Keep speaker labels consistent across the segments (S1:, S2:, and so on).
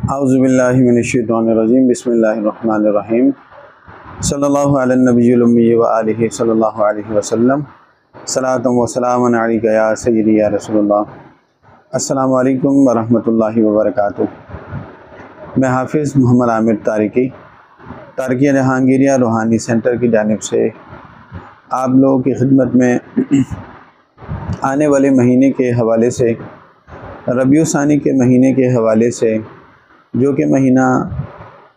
S1: औज़ुबिल्लाहि मिनश्शैतानिर्रजीम बिस्मिल्लाहिर्रहमानिर्रहीम सल्लल्लाहु अला नबिय्यिल उम्मी व आलिहि सल्लल्लाहु अलैहि वसल्लम सलातुम व सलामुन अलैका या सय्यदी या रसूलल्लाह। अस्सलामु अलैकुम व रहमतुल्लाहि व बरकातुहू। मैं हाफिज़ मोहम्मद आमिर तारिकी जहांगीरिया रूहानी सेंटर की जानिब से आप लोगों की खिदमत में आने वाले महीने के हवाले से, रबीउ सानी के महीने के हवाले से, जो कि महीना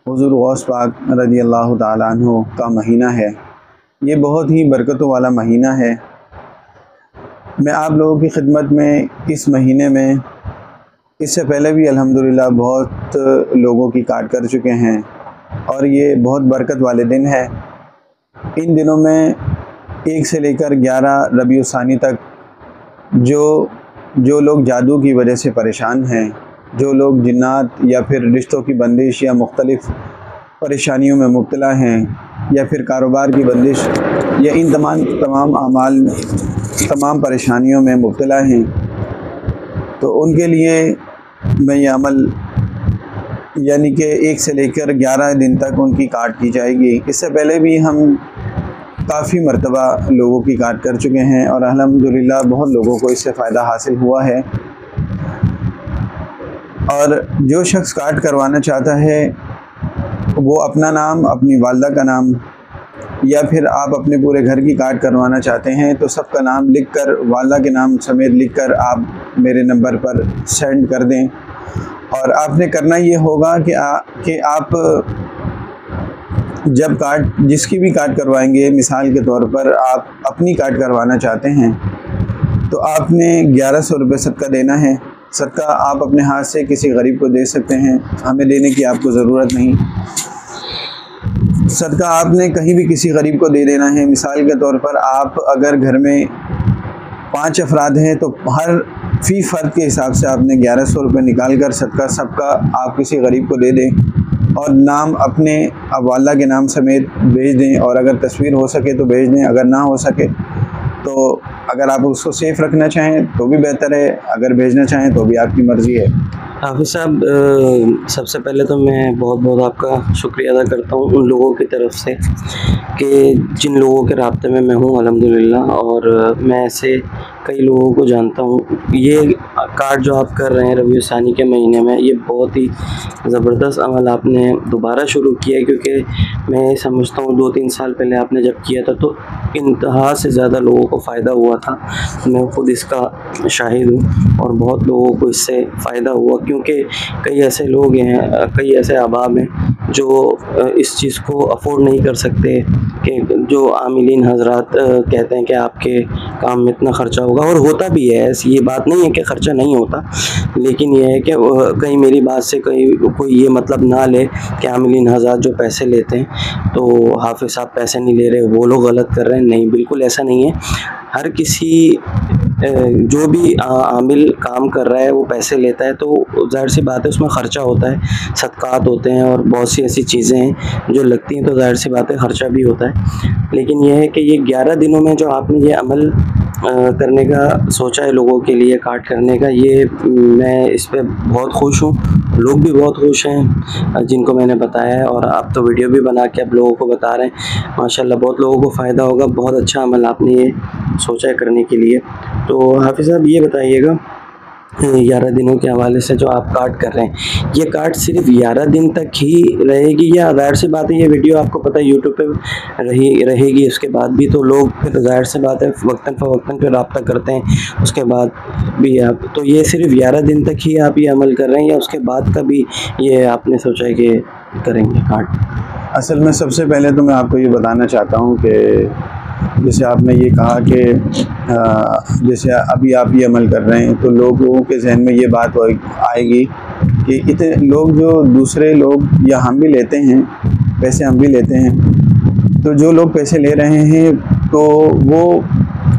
S1: हुज़ूर गौस पाक रज़ियल्लाहु ताला अन्हु का महीना है, ये बहुत ही बरकतों वाला महीना है। मैं आप लोगों की खिदमत में इस महीने में इससे पहले भी अल्हम्दुलिल्लाह बहुत लोगों की काट कर चुके हैं और ये बहुत बरकत वाले दिन है। इन दिनों में 1 से लेकर 11 रबीउ सानी तक जो लोग जादू की वजह से परेशान हैं, जो लोग जिन्नात या फिर रिश्तों की बंदिश या मुख्तलिफ़ परेशानियों में मुब्तला हैं, या फिर कारोबार की बंदिश या इन तमाम परेशानियों में मुब्तला हैं, तो उनके लिए मैं ये अमल यानी कि 1 से लेकर 11 दिन तक उनकी काट की जाएगी। इससे पहले भी हम काफ़ी मरतबा लोगों की काट कर चुके हैं और अल्हम्दुलिल्लाह बहुत लोगों को इससे फ़ायदा हासिल हुआ है। और जो शख्स काट करवाना चाहता है वो अपना नाम, अपनी वालदा का नाम, या फिर आप अपने पूरे घर की काट करवाना चाहते हैं तो सबका नाम लिखकर, वालदा के नाम समेत लिखकर आप मेरे नंबर पर सेंड कर दें। और आपने करना ये होगा कि आप जब जिसकी भी काट करवाएंगे, मिसाल के तौर पर आप अपनी काट करवाना चाहते हैं तो आपने 1100 रुपये सदका देना है। सदका आप अपने हाथ से किसी गरीब को दे सकते हैं, हमें देने की आपको ज़रूरत नहीं। सदका आपने कहीं भी किसी गरीब को दे देना है। मिसाल के तौर पर आप अगर घर में 5 अफराद हैं तो फ़ी फ़र्द के हिसाब से आपने 1100 रुपये निकाल कर सदका सबका आप किसी गरीब को दे दें और नाम अपने वाला के नाम समेत भेज दें। और अगर तस्वीर हो सके तो भेज दें, अगर ना हो सके तो अगर आप उसको सेफ़ रखना चाहें तो भी बेहतर है, अगर भेजना चाहें तो भी आपकी मर्ज़ी है।
S2: हाफिज़ साहब, सबसे पहले तो मैं बहुत बहुत आपका शुक्रिया अदा करता हूँ उन लोगों की तरफ से कि जिन लोगों के राब्ते में मैं हूँ अल्हम्दुलिल्लाह, और मैं ऐसे कई लोगों को जानता हूँ। ये कार्ड जो आप कर रहे हैं रबीउ सानी के महीने में, ये बहुत ही ज़बरदस्त अमल आपने दोबारा शुरू किया है, क्योंकि मैं समझता हूँ 2-3 साल पहले आपने जब किया था तो इंतहा से ज़्यादा लोगों को फ़ायदा हुआ था। मैं ख़ुद इसका शाहिद हूँ और बहुत लोगों को इससे फ़ायदा हुआ, क्योंकि कई ऐसे लोग हैं, कई ऐसे अहबाब हैं जो इस चीज़ को अफोर्ड नहीं कर सकते, कि जो आमिलीन हज़रात कहते हैं कि आपके काम में इतना ख़र्चा होगा, और होता भी है। ऐसी ये बात नहीं है कि ख़र्चा नहीं होता, लेकिन यह है कि कहीं मेरी बात से कोई ये मतलब ना ले कि आमिलीन हज़रात जो पैसे लेते हैं तो हाफिज़ साहब पैसे नहीं ले रहे, वो लोग गलत कर रहे हैं। नहीं, बिल्कुल ऐसा नहीं है। हर किसी जो भी आमिल काम कर रहा है वो पैसे लेता है तो ज़ाहिर सी बात है उसमें ख़र्चा होता है, सदक़ात होते हैं और बहुत सी ऐसी चीज़ें हैं जो लगती हैं, तो ज़ाहिर सी बात है ख़र्चा भी होता है। लेकिन यह है कि ये 11 दिनों में जो आपने ये अमल करने का सोचा है लोगों के लिए काट करने का, ये मैं इस पे बहुत खुश हूँ। लोग भी बहुत खुश हैं जिनको मैंने बताया है, और आप तो वीडियो भी बना के आप लोगों को बता रहे हैं। माशाल्लाह बहुत लोगों को फ़ायदा होगा। बहुत अच्छा अमल आपने ये सोचा है करने के लिए। तो हाफिज़ साहब ये बताइएगा, 11 दिनों के हवाले से जो आप काट कर रहे हैं, ये काट सिर्फ 11 दिन तक ही रहेगी, या ज़ाहिर सी बात है ये वीडियो आपको पता है यूट्यूब पे रहेगी, उसके बाद भी तो लोग फिर ज़ाहिर सी बात है वक्तन फ़वक्तन पे रब्ता करते हैं, उसके बाद भी आप, तो ये सिर्फ 11 दिन तक ही आप ये अमल कर रहे हैं या उसके बाद का भी ये आपने सोचा है कि करेंगे काट?
S1: असल में सबसे पहले तो मैं आपको ये बताना चाहता हूँ कि जैसे आपने ये कहा कि जैसे अभी आप ये अमल कर रहे हैं तो लोगों के जहन में ये बात आएगी कि इतने लोग, जो दूसरे लोग या हम भी लेते हैं पैसे, हम भी लेते हैं, तो जो लोग पैसे ले रहे हैं तो वो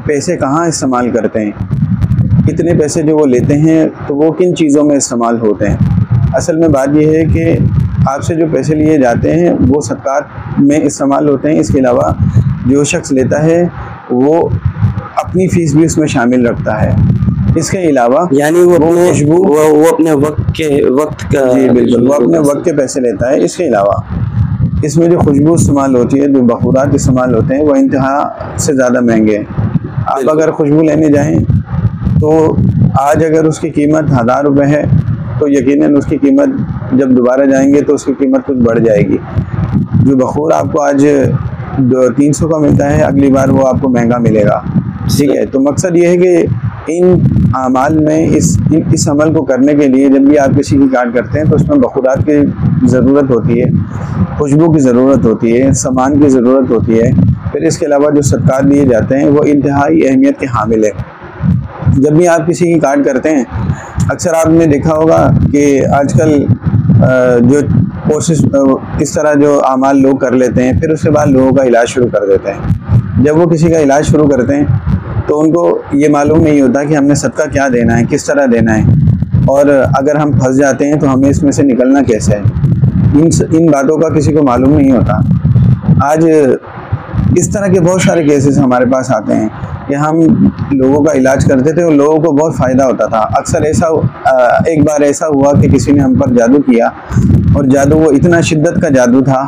S1: पैसे कहाँ इस्तेमाल करते हैं, इतने पैसे जो वो लेते हैं तो वो किन चीज़ों में इस्तेमाल होते हैं। असल में बात यह है कि आपसे जो पैसे लिए जाते हैं वो सदक़ात में इस्तेमाल होते हैं। इसके अलावा जो शख्स लेता है वो अपनी फ़ीस भी उसमें शामिल रखता है। इसके अलावा
S2: यानी वो अपने
S1: खुशबू
S2: वो अपने वक्त का,
S1: जी बिल्कुल, वो अपने वक्त के पैसे लेता है। इसके अलावा इसमें जो खुशबू इस्तेमाल होती है, जो बखूरात इस्तेमाल होते हैं, वो इंतहा से ज़्यादा महंगे हैं। आप अगर खुशबू लेने जाएं तो आज अगर उसकी कीमत 1000 रुपये है तो यकीनन उसकी कीमत जब दोबारा जाएंगे तो उसकी कीमत कुछ बढ़ जाएगी। जो बखूर आपको आज 300 का मिलता है, अगली बार वो आपको महंगा मिलेगा। ठीक है, तो मकसद ये है कि इन आमाल में इस अमल को करने के लिए जब भी आप किसी की काट करते हैं तो उसमें बखूरात की ज़रूरत होती है, खुशबू की ज़रूरत होती है, सामान की ज़रूरत होती है। फिर इसके अलावा जो सदक़ात दिए जाते हैं वो इंतहाई अहमियत के हामिल है। जब भी आप किसी की काट करते हैं, अक्सर आपने देखा होगा कि आजकल जो कोशिश इस तरह जो आमाल लोग कर लेते हैं, फिर उसके बाद लोगों का इलाज शुरू कर देते हैं। जब वो किसी का इलाज शुरू करते हैं तो उनको ये मालूम नहीं होता कि हमने सदका क्या देना है, किस तरह देना है, और अगर हम फंस जाते हैं तो हमें इसमें से निकलना कैसे है। इन बातों का किसी को मालूम नहीं होता। आज इस तरह के बहुत सारे केसेस हमारे पास आते हैं कि हम लोगों का इलाज करते थे और लोगों को बहुत फ़ायदा होता था। अक्सर एक बार ऐसा हुआ कि किसी ने हम पर जादू किया, और जादू वो इतना शिद्दत का जादू था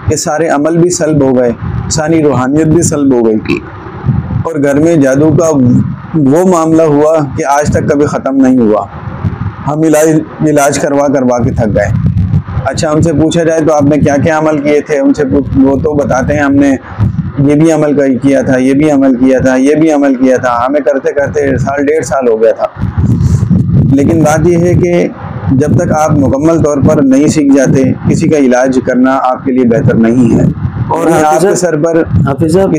S1: कि सारे अमल भी सल्ब हो गए, सारी रूहानियत भी सल्ब हो गई, और घर में जादू का वो मामला हुआ कि आज तक कभी ख़त्म नहीं हुआ। हम इलाज करवा के थक गए। अच्छा, हमसे पूछा जाए तो आपने क्या क्या अमल किए थे, उनसे वो तो बताते हैं हमने ये भी अमल किया था, ये भी अमल किया था, ये भी अमल किया था। हमें करते करते 1.5 साल हो गया था। लेकिन बात यह है कि जब तक आप मुकम्मल तौर पर नहीं सीख जाते, किसी का इलाज करना आपके लिए बेहतर नहीं है। और आपके सर पर
S2: हाफिज़ साहब,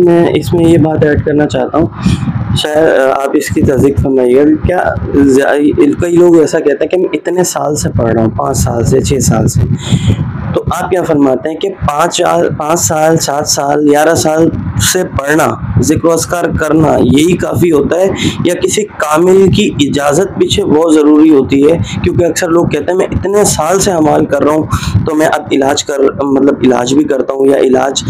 S2: मैं इसमें ये बात ऐड करना चाहता हूँ, शायद आप इसकी तस्दीक फरमाइएगा। क्या कई लोग ऐसा कहते हैं कि मैं इतने साल से पढ़ रहा हूँ, 5 साल से, 6 साल से, तो आप क्या फरमाते हैं कि 5 साल, 7 साल, 11 साल से पढ़ना, ज़िक्र अस्कार करना यही काफ़ी होता है, या किसी कामिल की इजाज़त पीछे बहुत ज़रूरी होती है? क्योंकि अक्सर लोग कहते हैं मैं इतने साल से अमाल कर रहा हूँ तो मैं अब इलाज भी करता हूँ, या इलाज,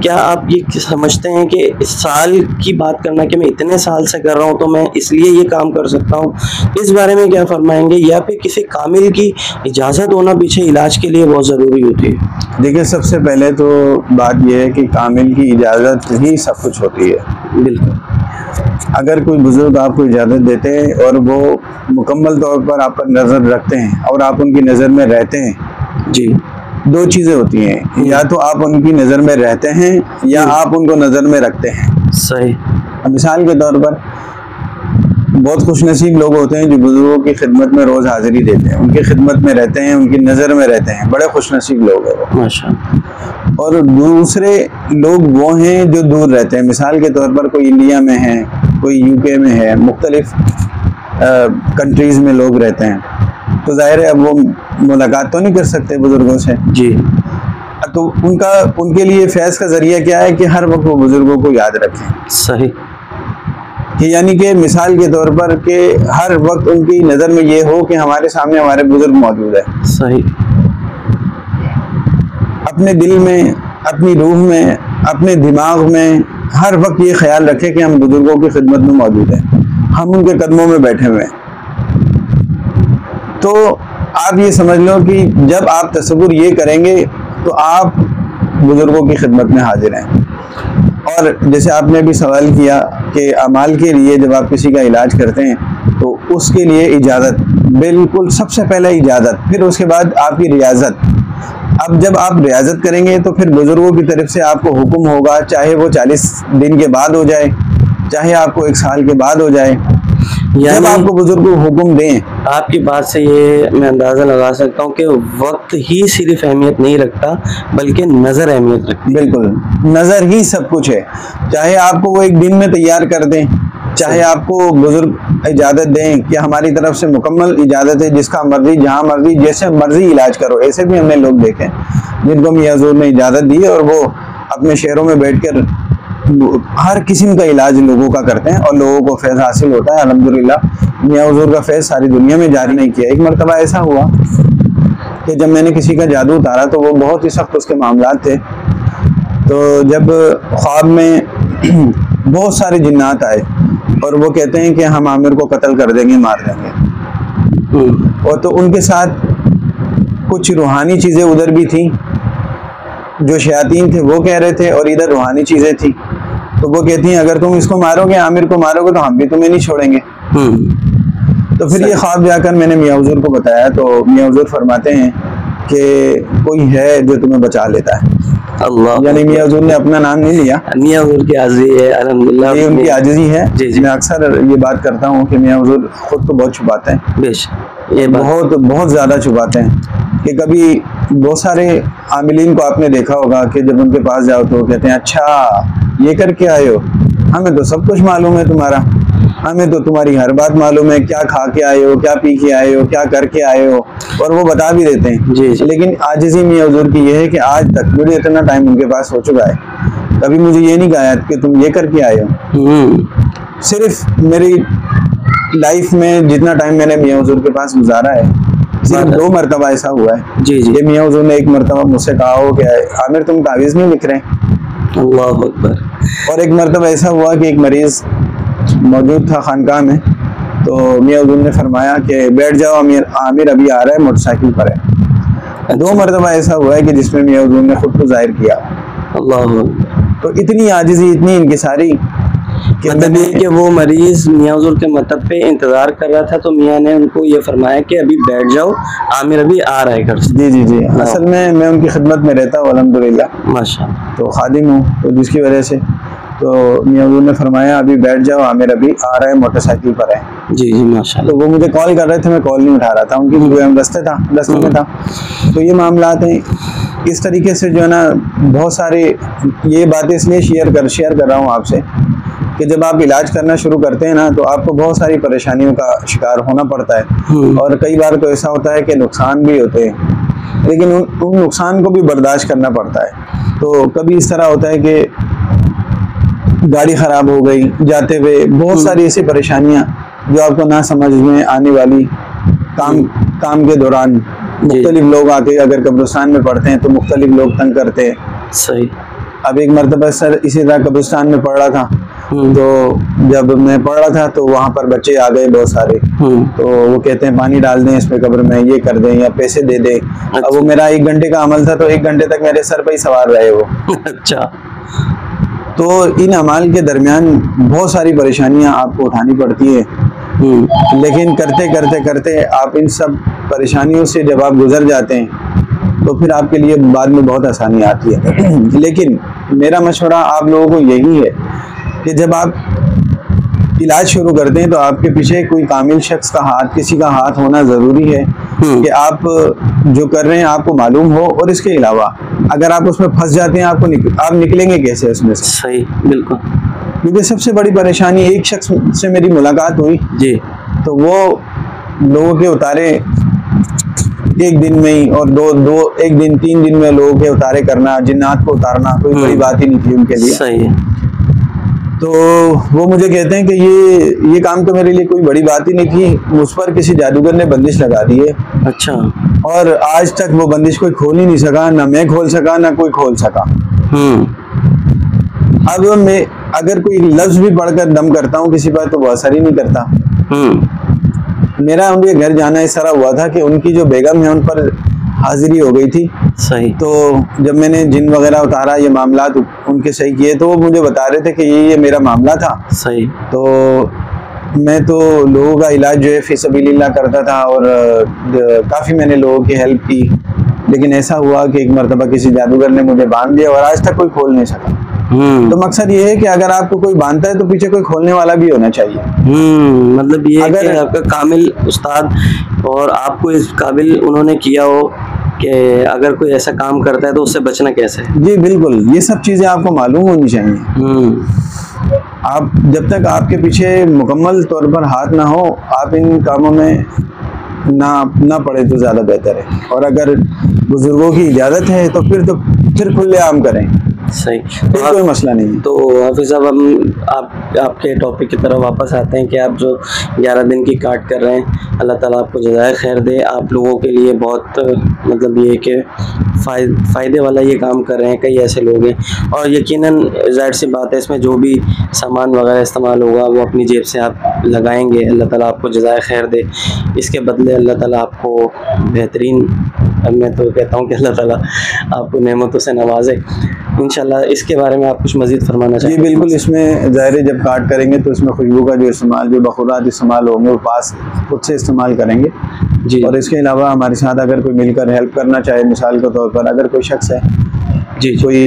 S2: क्या आप ये समझते हैं कि इस साल की बात करना कि मैं इतने साल से कर रहा हूँ तो मैं इसलिए ये काम कर सकता हूँ, इस बारे में क्या फरमाएंगे? या फिर किसी कामिल की इजाज़त होना पीछे इलाज के लिए बहुत ज़रूरी होती है?
S1: देखिए, सबसे पहले तो बात यह है कि कामिल की इजाज़त ही सब कुछ होती है।
S2: बिल्कुल।
S1: अगर कोई बुजुर्ग आपको इजाज़त देते हैं और वो मुकम्मल तौर पर आप पर नज़र रखते हैं और आप उनकी नज़र में रहते हैं,
S2: जी,
S1: 2 चीज़ें होती हैं, या तो आप उनकी नज़र में रहते हैं या आप उनको नज़र में रखते हैं।
S2: सही।
S1: मिसाल के तौर पर बहुत खुशनसीब लोग होते हैं जो बुजुर्गों की खिदमत में रोज़ हाज़िरी देते हैं, उनकी खिदमत में रहते हैं, उनकी नज़र में रहते हैं, बड़े खुशनसीब लोग हैं वो।
S2: माशाअल्लाह।
S1: और दूसरे लोग वो हैं जो दूर रहते हैं। मिसाल के तौर पर कोई इंडिया में है, कोई यूके में है, मुख्तलिफ कंट्रीज़ में लोग रहते हैं, तो ज़ाहिर है अब वो मुलाकात तो नहीं कर सकते बुज़ुर्गों से।
S2: जी।
S1: तो उनके लिए फैज़ का ज़रिया क्या है कि हर वक्त वो बुज़ुर्गों को याद रखें।
S2: सही।
S1: कि यानी कि मिसाल के तौर पर कि हर वक्त उनकी नज़र में ये हो कि हमारे सामने हमारे बुज़ुर्ग मौजूद है।
S2: सही।
S1: अपने दिल में, अपनी रूह में, अपने दिमाग में हर वक्त ये ख्याल रखें कि हम बुज़ुर्गों की खिदमत में मौजूद हैं, हम उनके कदमों में बैठे हुए हैं। तो आप ये समझ लो कि जब आप तसव्वुर ये करेंगे तो आप बुज़ुर्गों की खिदमत में हाजिर हैं। और जैसे आपने भी सवाल किया कि अमाल के लिए जब आप किसी का इलाज करते हैं तो उसके लिए इजाज़त, बिल्कुल सबसे पहले इजाज़त, फिर उसके बाद आपकी रियाज़त। अब जब आप रियाज़त करेंगे तो फिर बुज़ुर्गों की तरफ से आपको हुक्म होगा, चाहे वो 40 दिन के बाद हो जाए, चाहे आपको 1 साल के बाद हो जाए, जब आपको बुजुर्ग हुक्म दें।
S2: आपकी बात से ये मैं अंदाज़ा लगा सकता हूँ कि वक्त ही सिर्फ अहमियत नहीं रखता बल्कि नज़र अहमियत रखती है।
S1: बिल्कुल, नज़र ही सब कुछ है। चाहे आपको वो 1 दिन में तैयार कर दें, चाहे आपको बुजुर्ग इजाज़त दें कि हमारी तरफ से मुकम्मल इजाज़त है, जिसका मर्जी, जहाँ मर्जी, जैसे मर्जी इलाज करो। ऐसे भी हमने लोग देखे जिनको मियां हुजूर ने इजाज़त दी और वो अपने शहरों में बैठकर हर किस्म का इलाज लोगों का करते हैं और लोगों को फैज़ हासिल होता है। अल्हम्दुलिल्लाह मियां हुजूर का फैज़ सारी दुनिया में जारी नहीं किया। एक मरतबा ऐसा हुआ कि जब मैंने किसी का जादू उतारा तो वो बहुत ही सख्त उसके मामलात थे। तो जब ख्वाब में बहुत सारे जिन्नात आए, और वो कहते हैं कि हम आमिर को कत्ल कर देंगे, मार देंगे। और तो उनके साथ कुछ रूहानी चीज़ें उधर भी थी, जो शयातीन थे वो कह रहे थे, और इधर रूहानी चीज़ें थी। तो वो कहती हैं अगर तुम इसको मारोगे, आमिर को मारोगे, तो हम भी तुम्हें नहीं छोड़ेंगे। तो फिर ये ख्वाब जाकर मैंने मियाँ हुजूर को बताया, तो मियाँ हुजूर फरमाते हैं कि कोई है जो तुम्हें बचा लेता है।
S2: अल्लाह,
S1: यानी मियाँ हुजूर ने अपना नाम नहीं लिया,
S2: मियाँ हुजूर की आजिज़ी है, अल्हम्दुलिल्लाह,
S1: ये उनकी आजिज़ी है।
S2: जी जी,
S1: मैं अक्सर ये बात करता हूँ कि मियाँ हुजूर खुद तो बहुत छुपाते हैं,
S2: बेशक ये बात,
S1: बहुत ज़्यादा छुपाते हैं। कि कभी बहुत सारे आमिलीन को आपने देखा होगा कि जब उनके पास जाओ तो कहते हैं अच्छा ये करके आए हो, हमें तो सब कुछ मालूम है तुम्हारा, हमें तो तुम्हारी हर बात मालूम है, क्या खा के आए हो, क्या पी के आए हो, क्या करके आए हो, और वो बता भी देते हैं।
S2: जी जी,
S1: लेकिन आजिज़ी मियाँ हुजूर की ये है कि आज तक मुझे इतना टाइम उनके पास हो चुका है, कभी मुझे ये नहीं कहा कि तुम ये करके आए हो। सिर्फ मेरी लाइफ में जितना टाइम मैंने मियाँ हुजूर के पास गुजारा है, सिर्फ 2 मरतबा ऐसा हुआ है
S2: जी जी,
S1: कि मियाँ हुजूर ने एक मरतबा मुझसे कहा हो कि आमिर तुम तावीज़ नहीं लिख रहे,
S2: अल्लाह अकबर,
S1: और एक मरतबा ऐसा हुआ कि एक मरीज़ मौजूद था खानकाह में, तो मियाँ हुजूर ने फरमाया कि बैठ जाओ, आमिर अभी आ रहा है, मोटरसाइकिल पर है। 2 मरतबा ऐसा हुआ है कि जिसमें मियाँ हुजूर ने खुद को जाहिर किया।
S2: अल्लाह अकबर।
S1: तो इतनी आजिज़ी, इतनी इनकिसारी कि
S2: मतलब ये कि वो मरीज मियाँ हुजूर के मतब पे इंतजार कर रहा था, तो मियाँ ने उनको ये फरमाया कि अभी बैठ जाओ, आमिर अभी आ रहा है घर से।
S1: जी जी जी, असल में मैं उनकी खिदमत में रहता हूँ अल्हम्दुलिल्लाह,
S2: माशाअल्लाह,
S1: तो खादिम हूँ, तो जिसकी वजह से तो मियाँ हुजूर ने फरमाया अभी बैठ जाओ, आमिर अभी आ रहा है, मोटरसाइकिल पर है।
S2: जी जी, माशाअल्लाह,
S1: तो वो मुझे कॉल कर रहे थे, मैं कॉल नहीं उठा रहा था, उनकी रस्ते में था। तो ये मामलात हैं, इस तरीके से जो है ना, बहुत सारे ये बातें इसलिए शेयर कर रहा हूँ आपसे कि जब आप इलाज करना शुरू करते हैं ना, तो आपको बहुत सारी परेशानियों का शिकार होना पड़ता है, और कई बार तो ऐसा होता है कि नुकसान भी होते हैं, लेकिन उन नुकसान को भी बर्दाश्त करना पड़ता है। तो कभी इस तरह होता है कि गाड़ी ख़राब हो गई जाते हुए, बहुत सारी ऐसी परेशानियां जो आपको ना समझ में आने वाली, काम के दौरान मुख्तलिफ लोग आके अगर कब्रिस्तान में पढ़ते हैं तो मुख्तलिफ लोग तंग करते हैं।
S2: सही।
S1: अब एक मरतबा सर इसी तरह कब्रिस्तान में पढ़ रहा था, तो जब मैं पढ़ रहा था तो वहाँ पर बच्चे आ गए बहुत सारे, तो वो कहते हैं पानी डाल दें इसमें कब्र में, ये कर दें या पैसे दे दें। अब वो मेरा 1 घंटे का अमल था, तो 1 घंटे तक मेरे सर पर ही सवार रहे वो।
S2: अच्छा।
S1: तो इन अमाल के दरमियान बहुत सारी परेशानियां आपको उठानी पड़ती है, लेकिन करते करते करते आप इन सब परेशानियों से जब आप गुजर जाते हैं तो फिर आपके लिए बाद में बहुत आसानी आती है। लेकिन मेरा मशवरा आप लोगों को यही है कि जब आप इलाज शुरू करते हैं तो आपके पीछे कोई कामिल शख्स का हाथ, किसी का हाथ होना ज़रूरी है कि आप जो कर रहे हैं आपको मालूम हो, और इसके अलावा अगर आप उसमें फंस जाते हैं आप निकलेंगे कैसे उसमें से?
S2: सही, बिल्कुल।
S1: क्योंकि सबसे बड़ी परेशानी, एक शख्स से मेरी मुलाकात हुई
S2: जी,
S1: तो वो लोगों के उतारे 1 दिन में ही, और 1 दिन 3 दिन में लोगों के उतारे करना, जिन्नात को उतारना कोई बड़ी बात ही नहीं थी उनके लिए।
S2: सही है।
S1: तो वो मुझे कहते हैं कि ये काम तो मेरे लिए कोई बड़ी बात ही नहीं थी, मुझ पर किसी जादूगर ने बंदिश लगा दी है।
S2: अच्छा।
S1: और आज तक वो बंदिश कोई खोल ही नहीं सका, ना मैं खोल सका ना कोई खोल सका। अब मैं अगर कोई लफ्ज भी पढ़कर दम करता हूँ किसी पर तो वो असर ही नहीं करता। मेरा उनके घर जाना इस तरह हुआ था कि उनकी जो बेगम है उन पर हाजिरी हो गई थी।
S2: सही।
S1: तो जब मैंने जिन वगैरह उतारा, ये मामलात उनके सही किए, तो वो मुझे बता रहे थे कि ये मेरा मामला था।
S2: सही।
S1: तो मैं तो लोगों का इलाज जो है फी सबीलिल्लाह करता था, और काफ़ी मैंने लोगों की हेल्प की, लेकिन ऐसा हुआ कि एक मरतबा किसी जादूगर ने मुझे बांध दिया और आज तक कोई खोल नहीं सका। तो मकसद ये है कि अगर आपको कोई बांधता है तो पीछे कोई खोलने वाला भी होना चाहिए।
S2: मतलब ये
S1: अगर
S2: कि आपका कामिल उस्ताद और आपको इस काबिल उन्होंने किया हो कि अगर कोई ऐसा काम करता है तो उससे बचना कैसे है।
S1: जी बिल्कुल, ये सब चीज़ें आपको मालूम होनी चाहिए। आप जब तक आपके पीछे मुकम्मल तौर पर हाथ ना हो, आप इन कामों में ना पड़े तो ज़्यादा बेहतर है। और अगर बुजुर्गों की इजाज़त है तो फिर खुले आम करें।
S2: सही।
S1: फिर कोई मसला नहीं है।
S2: तो हाफिज़ साहब, हम आपके टॉपिक की तरफ वापस आते हैं कि आप जो 11 दिन की काट कर रहे हैं, अल्लाह ताला आपको जज़ाए खैर दे। आप लोगों के लिए बहुत मतलब ये कि फ़ायदे वाला ये काम कर रहे हैं। कई ऐसे लोग हैं और यकीनन ज़ाहिर सी बात है, इसमें जो भी सामान वगैरह इस्तेमाल होगा वो अपनी जेब से आप लगाएंगे। अल्लाह ताला आपको जज़ाए खैर दे। इसके बदले अल्लाह ताला आपको बेहतरीन, मैं तो कहता हूँ कि अल्लाह ताला आपको नेमतों से नवाजे इंशाल्लाह। इसके बारे में आप कुछ मज़ीद फरमाना
S1: जी
S2: चाहेंगे?
S1: बिल्कुल, इसमें ज़ाहिर है जब काट करेंगे तो इसमें खुशबू का जो इस्तेमाल, जो बखूरात इस्तेमाल होंगे वो पास खुद से इस्तेमाल करेंगे।
S2: जी
S1: और इसके अलावा हमारे साथ अगर कोई मिलकर हेल्प करना चाहे, मिसाल के तौर पर अगर कोई शख्स है,
S2: जी
S1: कोई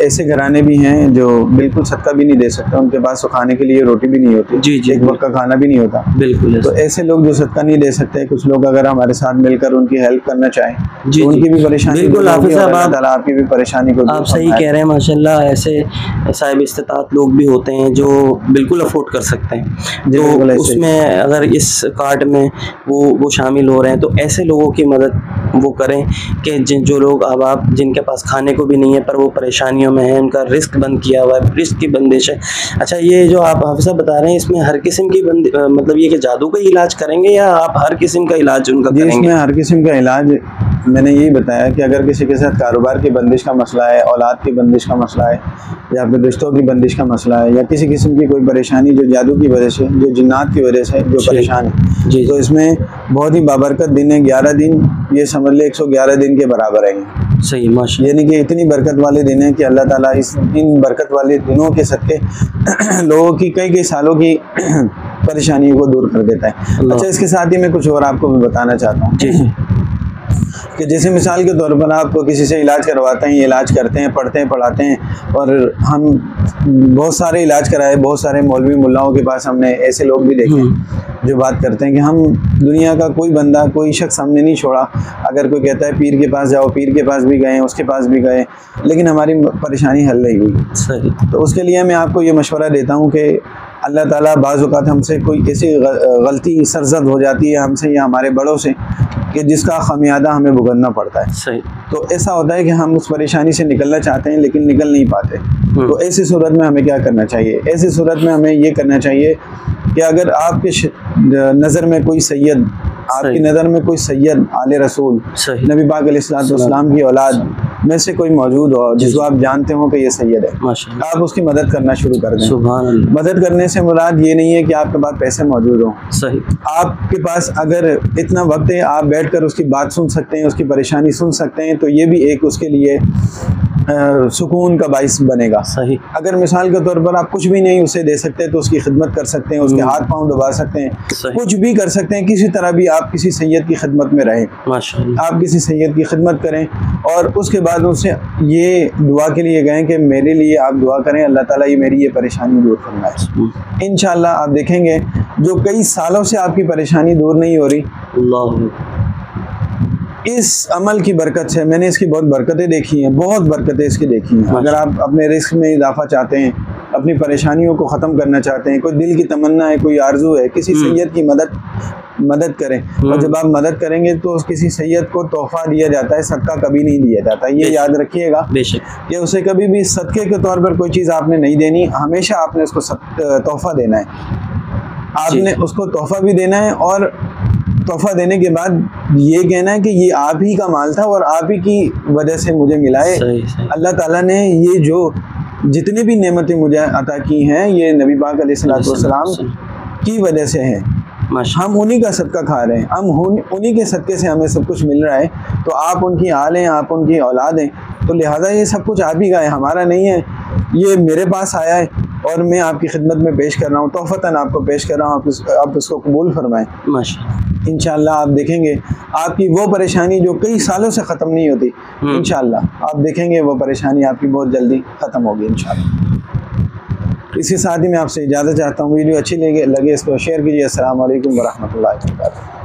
S1: ऐसे घराने भी हैं जो बिल्कुल सदका भी नहीं दे सकते, उनके पास तो खाने के लिए रोटी भी नहीं होती,
S2: जी, जी,
S1: एक वक्त का खाना भी नहीं होता,
S2: बिल्कुल
S1: तो ऐसे लोग जो सदका नहीं दे सकते, कुछ लोग अगर हमारे साथ मिलकर उनकी हेल्प करना चाहें
S2: जी,
S1: तो उनकी
S2: जी,
S1: भी परेशानी
S2: बिल्कुल
S1: दूर होगी
S2: हाफिज़
S1: और
S2: साहब,
S1: अल्लाह ताला आपकी भी परेशानी को दूर
S2: आप सही
S1: फरमाए।
S2: कह रहे हैं। माशाल्लाह ऐसे साहिब इस्तिताअत लोग भी होते हैं जो बिल्कुल अफोर्ड कर सकते हैं,
S1: जी, बिल्कुल
S2: तो
S1: ऐसे ही।
S2: उसमें अगर इस कार्ड में वो शामिल हो रहे हैं तो ऐसे लोगों की मदद वो करें कि जो लोग अब आप जिनके पास खाने को भी नहीं है पर वो परेशानियों में है, उनका रिस्क बंद किया हुआ है, रिस्क की बंदिश है। अच्छा, ये जो आप हाफिज़ साहब बता रहे हैं, इसमें हर किस्म की मतलब ये कि जादू का इलाज करेंगे या आप हर किस्म का इलाज उनका
S1: जी,
S2: करेंगे?
S1: इसमें हर किस्म का इलाज, मैंने यही बताया कि अगर किसी के साथ कारोबार की बंदिश का मसला है, औलाद की बंदिश का मसला है, या फिर रिश्तों की बंदिश का मसला है, या किसी किस्म की कोई परेशानी जो जादू की वजह से, जो जिन्नात की वजह से जो परेशान है,
S2: जी,
S1: तो इसमें बहुत ही बाबरकत दिन है। 11 दिन, ये समझ ले 111 दिन के बराबर है।
S2: सही, माशा
S1: यानी कि इतनी बरकत वाले दिन है कि अल्लाह ताला इन बरकत वाले दिनों के सदके लोगों की कई सालों की परेशानियों को दूर कर देता है। अच्छा, इसके साथ ही मैं कुछ और आपको भी बताना चाहता हूँ
S2: जी,
S1: कि जैसे मिसाल के तौर पर आप किसी से इलाज करवाते हैं, इलाज करते हैं, पढ़ते हैं, पढ़ाते हैं, और हम बहुत सारे इलाज कराए, बहुत सारे मौलवी मुल्लाओं के पास हमने ऐसे लोग भी देखे जो बात करते हैं कि हम दुनिया का कोई बंदा, कोई शख्स हमने नहीं छोड़ा। अगर कोई कहता है पीर के पास जाओ, पीर के पास भी गए, उसके पास भी गए, लेकिन हमारी परेशानी हल नहीं हुई।
S2: सही।
S1: तो उसके लिए मैं आपको ये मशवरा देता हूँ कि अल्लाह ताला बाज़ औक़ात हमसे कोई ऐसी गलती सरज़द हो जाती है हमसे या हमारे बड़ों से कि जिसका ख़मियादा हमें भुगतना पड़ता है।
S2: सही।
S1: तो ऐसा होता है कि हम उस परेशानी से निकलना चाहते हैं लेकिन निकल नहीं पाते। तो ऐसी सूरत में हमें क्या करना चाहिए? ऐसी सूरत में हमें ये करना चाहिए कि अगर आपके नज़र में कोई सैयद, आपकी नज़र में कोई सैयद आले रसूल, नबी पाक अलैहिस्सलाम की औलाद में से कोई मौजूद हो जिसको आप जानते हो कि ये सैयद है, आप उसकी मदद करना शुरू कर दें।
S2: सुभान अल्लाह।
S1: मदद करने से मुराद ये नहीं है कि आपके पास पैसे मौजूद हों।
S2: सही।
S1: आपके पास अगर इतना वक्त है, आप बैठकर उसकी बात सुन सकते हैं, उसकी परेशानी सुन सकते हैं, तो ये भी एक उसके लिए सुकून का बाइस बनेगा।
S2: सही।
S1: अगर मिसाल के तौर पर आप कुछ भी नहीं उसे दे सकते तो उसकी खिदमत कर सकते हैं, उसके हाथ पांव दबा सकते हैं, कुछ भी कर सकते हैं, किसी तरह भी आप किसी सैयद की खिदमत में रहें, आप किसी सैयद की खिदमत करें और उसके बाद उससे ये दुआ के लिए गए कि मेरे लिए आप दुआ करें, अल्लाह ताला ये मेरी ये परेशानी दूर फरमाए। इंशाअल्लाह आप देखेंगे जो कई सालों से आपकी परेशानी दूर नहीं हो रही, इस अमल की बरकत से, मैंने इसकी बहुत बरकतें देखी हैं, बहुत बरकतें इसकी देखी हैं। अगर आप अपने रिस्क में इजाफा चाहते हैं, अपनी परेशानियों को ख़त्म करना चाहते हैं, कोई दिल की तमन्ना है, कोई आरजू है, किसी सैयद की मदद करें। और जब आप मदद करेंगे तो किसी सैयद को तोहफा दिया जाता है, सदका कभी नहीं दिया जाता। ये याद रखिएगा कि उसे कभी भी सदके के तौर पर कोई चीज़ आपने नहीं देनी, हमेशा आपने उसको तोहफा देना है। आपने उसको तोहफा भी देना है और तोहफा देने के बाद ये कहना है कि ये आप ही का माल था और आप ही की वजह से मुझे मिला है। अल्लाह ताला ने ये जो जितनी भी नेमतें मुझे अता की हैं, ये नबी पाक अलैहिस्सलाम की वजह से हैं। हम उन्हीं का सदका खा रहे हैं, हम उन्हीं के सदक़े से हमें सब कुछ मिल रहा है। तो आप उनकी आल हैं, आप उनकी औलाद हैं, तो लिहाजा ये सब कुछ आप ही का है, हमारा नहीं है। ये मेरे पास आया है और मैं आपकी खिदमत में पेश कर रहा हूँ, तोहफ़तन आपको पेश कर रहा हूँ, आप इसको कबूल फरमाएँ। इंशाअल्लाह आप देखेंगे आपकी वो परेशानी जो कई सालों से ख़त्म नहीं होती, इंशाअल्लाह आप देखेंगे वो परेशानी आपकी बहुत जल्दी ख़त्म होगी इंशाअल्लाह। इसके साथ ही मैं आपसे इजाज़त चाहता हूँ। वीडियो अच्छी लगे इसको शेयर कीजिए। अस्सलाम वालेकुम व रहमतुल्लाहि व बरकातुहू।